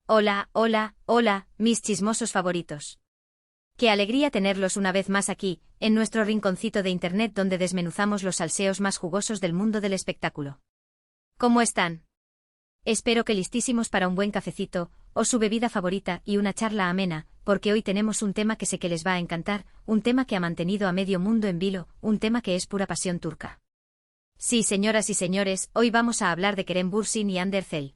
Hola, hola, hola, mis chismosos favoritos. Qué alegría tenerlos una vez más aquí, en nuestro rinconcito de internet donde desmenuzamos los salseos más jugosos del mundo del espectáculo. ¿Cómo están? Espero que listísimos para un buen cafecito, o su bebida favorita y una charla amena, porque hoy tenemos un tema que sé que les va a encantar, un tema que ha mantenido a medio mundo en vilo, un tema que es pura pasión turca. Sí, señoras y señores, hoy vamos a hablar de Kerem Bürsin y Hande Erçel.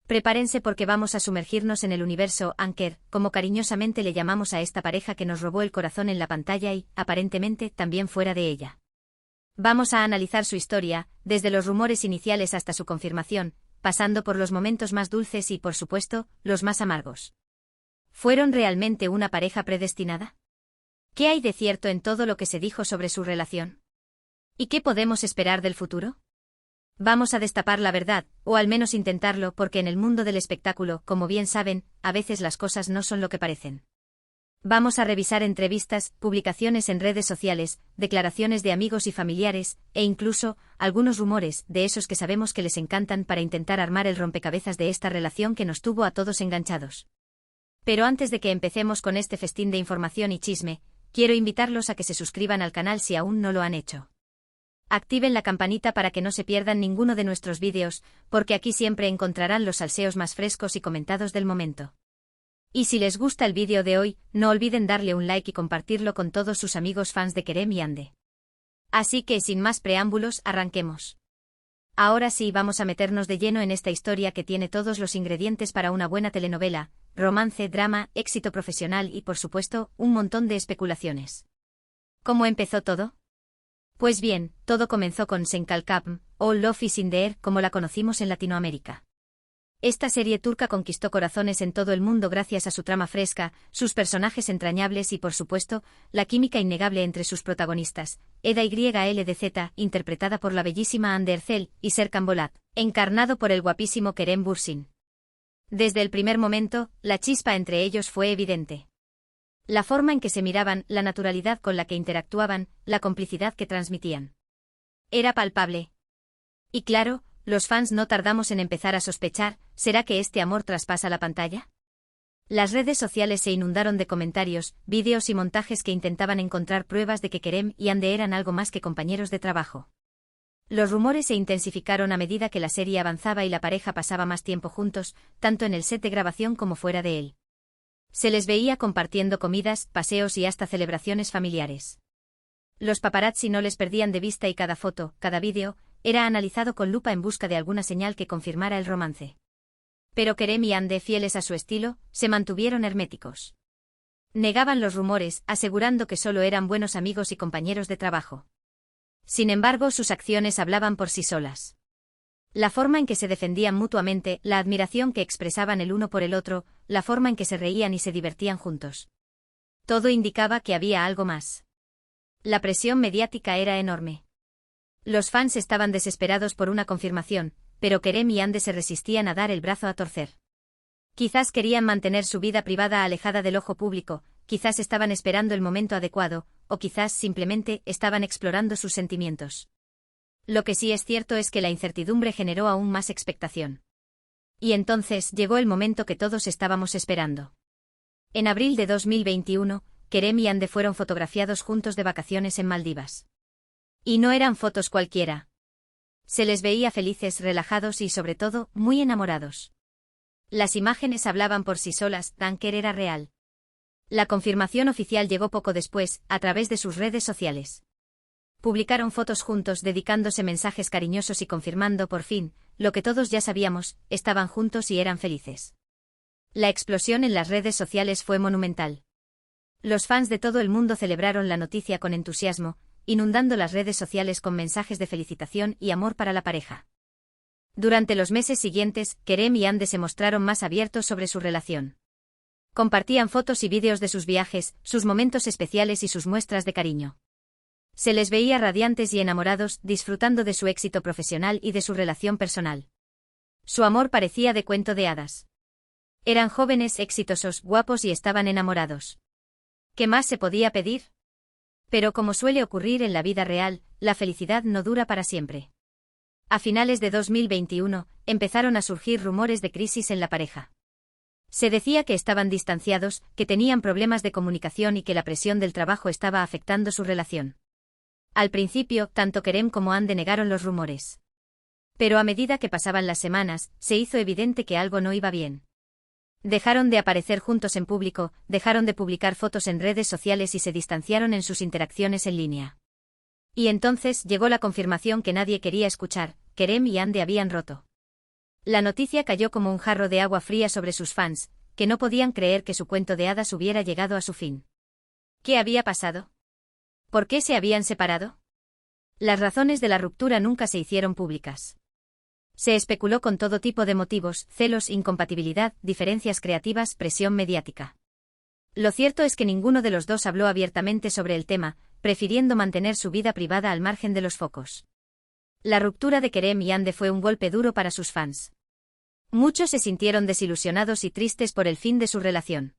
Prepárense porque vamos a sumergirnos en el universo Anker, como cariñosamente le llamamos a esta pareja que nos robó el corazón en la pantalla y, aparentemente, también fuera de ella. Vamos a analizar su historia, desde los rumores iniciales hasta su confirmación, pasando por los momentos más dulces y, por supuesto, los más amargos. ¿Fueron realmente una pareja predestinada? ¿Qué hay de cierto en todo lo que se dijo sobre su relación? ¿Y qué podemos esperar del futuro? Vamos a destapar la verdad, o al menos intentarlo, porque en el mundo del espectáculo, como bien saben, a veces las cosas no son lo que parecen. Vamos a revisar entrevistas, publicaciones en redes sociales, declaraciones de amigos y familiares, e incluso, algunos rumores, de esos que sabemos que les encantan para intentar armar el rompecabezas de esta relación que nos tuvo a todos enganchados. Pero antes de que empecemos con este festín de información y chisme, quiero invitarlos a que se suscriban al canal si aún no lo han hecho. Activen la campanita para que no se pierdan ninguno de nuestros vídeos, porque aquí siempre encontrarán los salseos más frescos y comentados del momento. Y si les gusta el vídeo de hoy, no olviden darle un like y compartirlo con todos sus amigos fans de Kerem y Hande. Así que sin más preámbulos, arranquemos. Ahora sí vamos a meternos de lleno en esta historia que tiene todos los ingredientes para una buena telenovela, romance, drama, éxito profesional y por supuesto, un montón de especulaciones. ¿Cómo empezó todo? Pues bien, todo comenzó con Sen Kalkapm, All Love is in the Air, como la conocimos en Latinoamérica. Esta serie turca conquistó corazones en todo el mundo gracias a su trama fresca, sus personajes entrañables y por supuesto, la química innegable entre sus protagonistas, Eda YLDZ, interpretada por la bellísima Hande Erçel, y Serkan Bolat, encarnado por el guapísimo Kerem Bürsin. Desde el primer momento, la chispa entre ellos fue evidente. La forma en que se miraban, la naturalidad con la que interactuaban, la complicidad que transmitían. Era palpable. Y claro, los fans no tardamos en empezar a sospechar, ¿será que este amor traspasa la pantalla? Las redes sociales se inundaron de comentarios, vídeos y montajes que intentaban encontrar pruebas de que Kerem y Hande eran algo más que compañeros de trabajo. Los rumores se intensificaron a medida que la serie avanzaba y la pareja pasaba más tiempo juntos, tanto en el set de grabación como fuera de él. Se les veía compartiendo comidas, paseos y hasta celebraciones familiares. Los paparazzi no les perdían de vista y cada foto, cada vídeo, era analizado con lupa en busca de alguna señal que confirmara el romance. Pero Kerem y Hande, fieles a su estilo, se mantuvieron herméticos. Negaban los rumores, asegurando que solo eran buenos amigos y compañeros de trabajo. Sin embargo, sus acciones hablaban por sí solas. La forma en que se defendían mutuamente, la admiración que expresaban el uno por el otro, la forma en que se reían y se divertían juntos. Todo indicaba que había algo más. La presión mediática era enorme. Los fans estaban desesperados por una confirmación, pero Kerem y Hande se resistían a dar el brazo a torcer. Quizás querían mantener su vida privada alejada del ojo público, quizás estaban esperando el momento adecuado, o quizás simplemente estaban explorando sus sentimientos. Lo que sí es cierto es que la incertidumbre generó aún más expectación. Y entonces llegó el momento que todos estábamos esperando. En abril de 2021, Kerem y Hande fueron fotografiados juntos de vacaciones en Maldivas. Y no eran fotos cualquiera. Se les veía felices, relajados y sobre todo, muy enamorados. Las imágenes hablaban por sí solas, Anker era real. La confirmación oficial llegó poco después, a través de sus redes sociales. Publicaron fotos juntos dedicándose mensajes cariñosos y confirmando por fin, lo que todos ya sabíamos, estaban juntos y eran felices. La explosión en las redes sociales fue monumental. Los fans de todo el mundo celebraron la noticia con entusiasmo, inundando las redes sociales con mensajes de felicitación y amor para la pareja. Durante los meses siguientes, Kerem y Hande se mostraron más abiertos sobre su relación. Compartían fotos y vídeos de sus viajes, sus momentos especiales y sus muestras de cariño. Se les veía radiantes y enamorados, disfrutando de su éxito profesional y de su relación personal. Su amor parecía de cuento de hadas. Eran jóvenes, exitosos, guapos y estaban enamorados. ¿Qué más se podía pedir? Pero como suele ocurrir en la vida real, la felicidad no dura para siempre. A finales de 2021, empezaron a surgir rumores de crisis en la pareja. Se decía que estaban distanciados, que tenían problemas de comunicación y que la presión del trabajo estaba afectando su relación. Al principio, tanto Kerem como Hande negaron los rumores. Pero a medida que pasaban las semanas, se hizo evidente que algo no iba bien. Dejaron de aparecer juntos en público, dejaron de publicar fotos en redes sociales y se distanciaron en sus interacciones en línea. Y entonces llegó la confirmación que nadie quería escuchar: Kerem y Hande habían roto. La noticia cayó como un jarro de agua fría sobre sus fans, que no podían creer que su cuento de hadas hubiera llegado a su fin. ¿Qué había pasado? ¿Por qué se habían separado? Las razones de la ruptura nunca se hicieron públicas. Se especuló con todo tipo de motivos: celos, incompatibilidad, diferencias creativas, presión mediática. Lo cierto es que ninguno de los dos habló abiertamente sobre el tema, prefiriendo mantener su vida privada al margen de los focos. La ruptura de Kerem y Hande fue un golpe duro para sus fans. Muchos se sintieron desilusionados y tristes por el fin de su relación.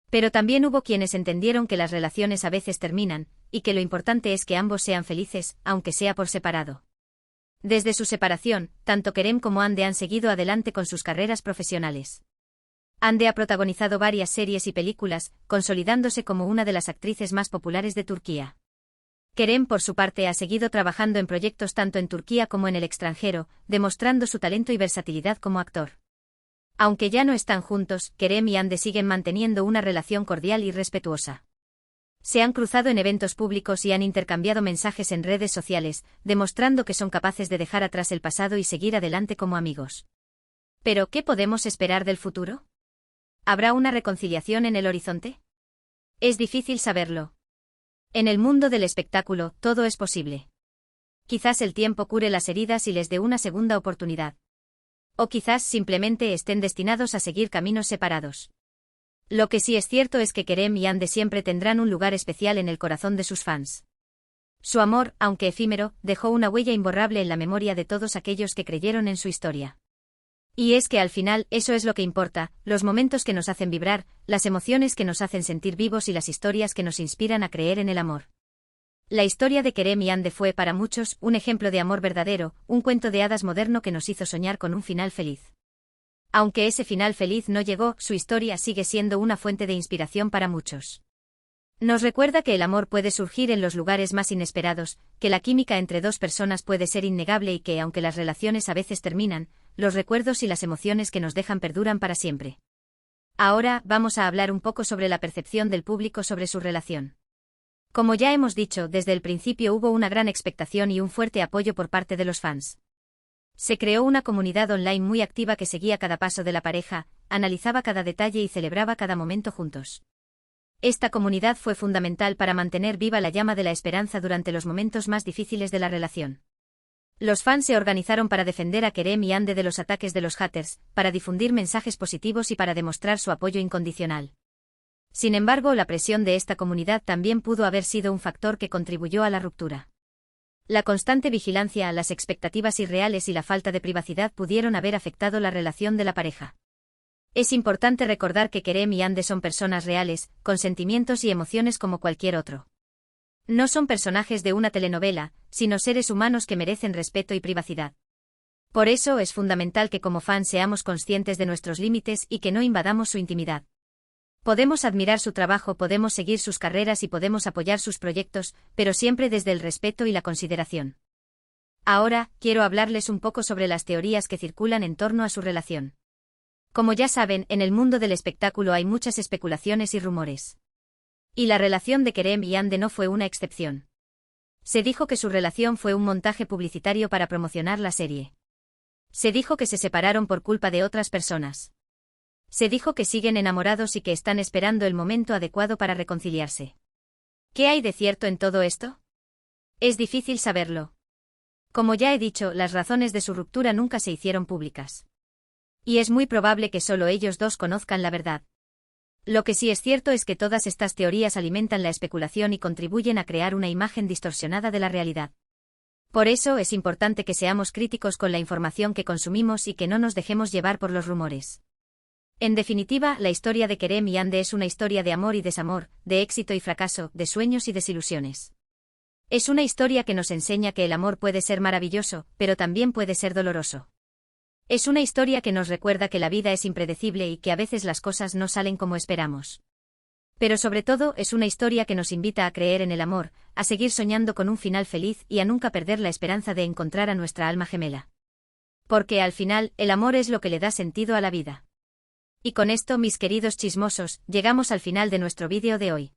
Pero también hubo quienes entendieron que las relaciones a veces terminan, y que lo importante es que ambos sean felices, aunque sea por separado. Desde su separación, tanto Kerem como Hande han seguido adelante con sus carreras profesionales. Hande ha protagonizado varias series y películas, consolidándose como una de las actrices más populares de Turquía. Kerem, por su parte, ha seguido trabajando en proyectos tanto en Turquía como en el extranjero, demostrando su talento y versatilidad como actor. Aunque ya no están juntos, Kerem y Hande siguen manteniendo una relación cordial y respetuosa. Se han cruzado en eventos públicos y han intercambiado mensajes en redes sociales, demostrando que son capaces de dejar atrás el pasado y seguir adelante como amigos. ¿Pero qué podemos esperar del futuro? ¿Habrá una reconciliación en el horizonte? Es difícil saberlo. En el mundo del espectáculo, todo es posible. Quizás el tiempo cure las heridas y les dé una segunda oportunidad. O quizás simplemente estén destinados a seguir caminos separados. Lo que sí es cierto es que Kerem y Hande siempre tendrán un lugar especial en el corazón de sus fans. Su amor, aunque efímero, dejó una huella imborrable en la memoria de todos aquellos que creyeron en su historia. Y es que al final, eso es lo que importa: los momentos que nos hacen vibrar, las emociones que nos hacen sentir vivos y las historias que nos inspiran a creer en el amor. La historia de Kerem y Hande fue para muchos un ejemplo de amor verdadero, un cuento de hadas moderno que nos hizo soñar con un final feliz. Aunque ese final feliz no llegó, su historia sigue siendo una fuente de inspiración para muchos. Nos recuerda que el amor puede surgir en los lugares más inesperados, que la química entre dos personas puede ser innegable y que, aunque las relaciones a veces terminan, los recuerdos y las emociones que nos dejan perduran para siempre. Ahora, vamos a hablar un poco sobre la percepción del público sobre su relación. Como ya hemos dicho, desde el principio hubo una gran expectación y un fuerte apoyo por parte de los fans. Se creó una comunidad online muy activa que seguía cada paso de la pareja, analizaba cada detalle y celebraba cada momento juntos. Esta comunidad fue fundamental para mantener viva la llama de la esperanza durante los momentos más difíciles de la relación. Los fans se organizaron para defender a Kerem y Hande de los ataques de los haters, para difundir mensajes positivos y para demostrar su apoyo incondicional. Sin embargo, la presión de esta comunidad también pudo haber sido un factor que contribuyó a la ruptura. La constante vigilancia, las expectativas irreales y la falta de privacidad pudieron haber afectado la relación de la pareja. Es importante recordar que Kerem y Hande son personas reales, con sentimientos y emociones como cualquier otro. No son personajes de una telenovela, sino seres humanos que merecen respeto y privacidad. Por eso es fundamental que como fans seamos conscientes de nuestros límites y que no invadamos su intimidad. Podemos admirar su trabajo, podemos seguir sus carreras y podemos apoyar sus proyectos, pero siempre desde el respeto y la consideración. Ahora, quiero hablarles un poco sobre las teorías que circulan en torno a su relación. Como ya saben, en el mundo del espectáculo hay muchas especulaciones y rumores. Y la relación de Kerem y Hande no fue una excepción. Se dijo que su relación fue un montaje publicitario para promocionar la serie. Se dijo que se separaron por culpa de otras personas. Se dijo que siguen enamorados y que están esperando el momento adecuado para reconciliarse. ¿Qué hay de cierto en todo esto? Es difícil saberlo. Como ya he dicho, las razones de su ruptura nunca se hicieron públicas. Y es muy probable que solo ellos dos conozcan la verdad. Lo que sí es cierto es que todas estas teorías alimentan la especulación y contribuyen a crear una imagen distorsionada de la realidad. Por eso es importante que seamos críticos con la información que consumimos y que no nos dejemos llevar por los rumores. En definitiva, la historia de Kerem y Hande es una historia de amor y desamor, de éxito y fracaso, de sueños y desilusiones. Es una historia que nos enseña que el amor puede ser maravilloso, pero también puede ser doloroso. Es una historia que nos recuerda que la vida es impredecible y que a veces las cosas no salen como esperamos. Pero sobre todo es una historia que nos invita a creer en el amor, a seguir soñando con un final feliz y a nunca perder la esperanza de encontrar a nuestra alma gemela. Porque al final, el amor es lo que le da sentido a la vida. Y con esto, mis queridos chismosos, llegamos al final de nuestro vídeo de hoy.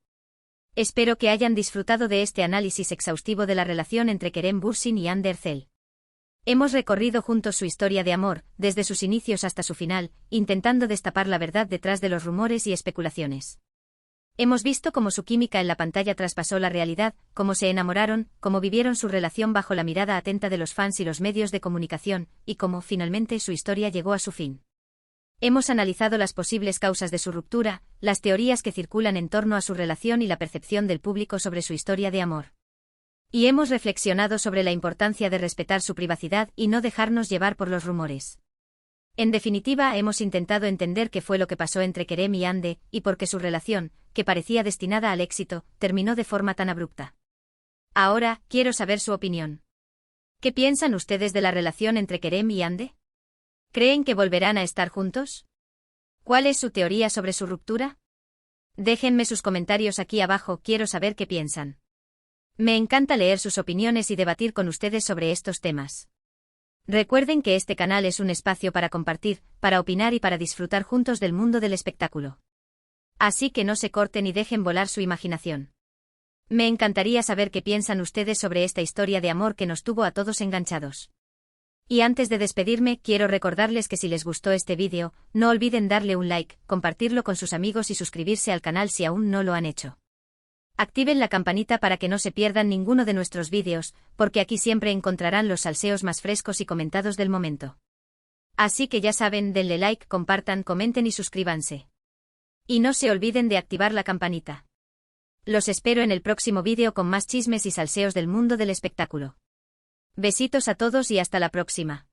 Espero que hayan disfrutado de este análisis exhaustivo de la relación entre Kerem Bürsin y Hande Erçel. Hemos recorrido juntos su historia de amor, desde sus inicios hasta su final, intentando destapar la verdad detrás de los rumores y especulaciones. Hemos visto cómo su química en la pantalla traspasó la realidad, cómo se enamoraron, cómo vivieron su relación bajo la mirada atenta de los fans y los medios de comunicación, y cómo, finalmente, su historia llegó a su fin. Hemos analizado las posibles causas de su ruptura, las teorías que circulan en torno a su relación y la percepción del público sobre su historia de amor. Y hemos reflexionado sobre la importancia de respetar su privacidad y no dejarnos llevar por los rumores. En definitiva, hemos intentado entender qué fue lo que pasó entre Kerem y Hande, y por qué su relación, que parecía destinada al éxito, terminó de forma tan abrupta. Ahora, quiero saber su opinión. ¿Qué piensan ustedes de la relación entre Kerem y Hande? ¿Creen que volverán a estar juntos? ¿Cuál es su teoría sobre su ruptura? Déjenme sus comentarios aquí abajo, quiero saber qué piensan. Me encanta leer sus opiniones y debatir con ustedes sobre estos temas. Recuerden que este canal es un espacio para compartir, para opinar y para disfrutar juntos del mundo del espectáculo. Así que no se corten y dejen volar su imaginación. Me encantaría saber qué piensan ustedes sobre esta historia de amor que nos tuvo a todos enganchados. Y antes de despedirme, quiero recordarles que si les gustó este vídeo, no olviden darle un like, compartirlo con sus amigos y suscribirse al canal si aún no lo han hecho. Activen la campanita para que no se pierdan ninguno de nuestros vídeos, porque aquí siempre encontrarán los salseos más frescos y comentados del momento. Así que ya saben, denle like, compartan, comenten y suscríbanse. Y no se olviden de activar la campanita. Los espero en el próximo vídeo con más chismes y salseos del mundo del espectáculo. Besitos a todos y hasta la próxima.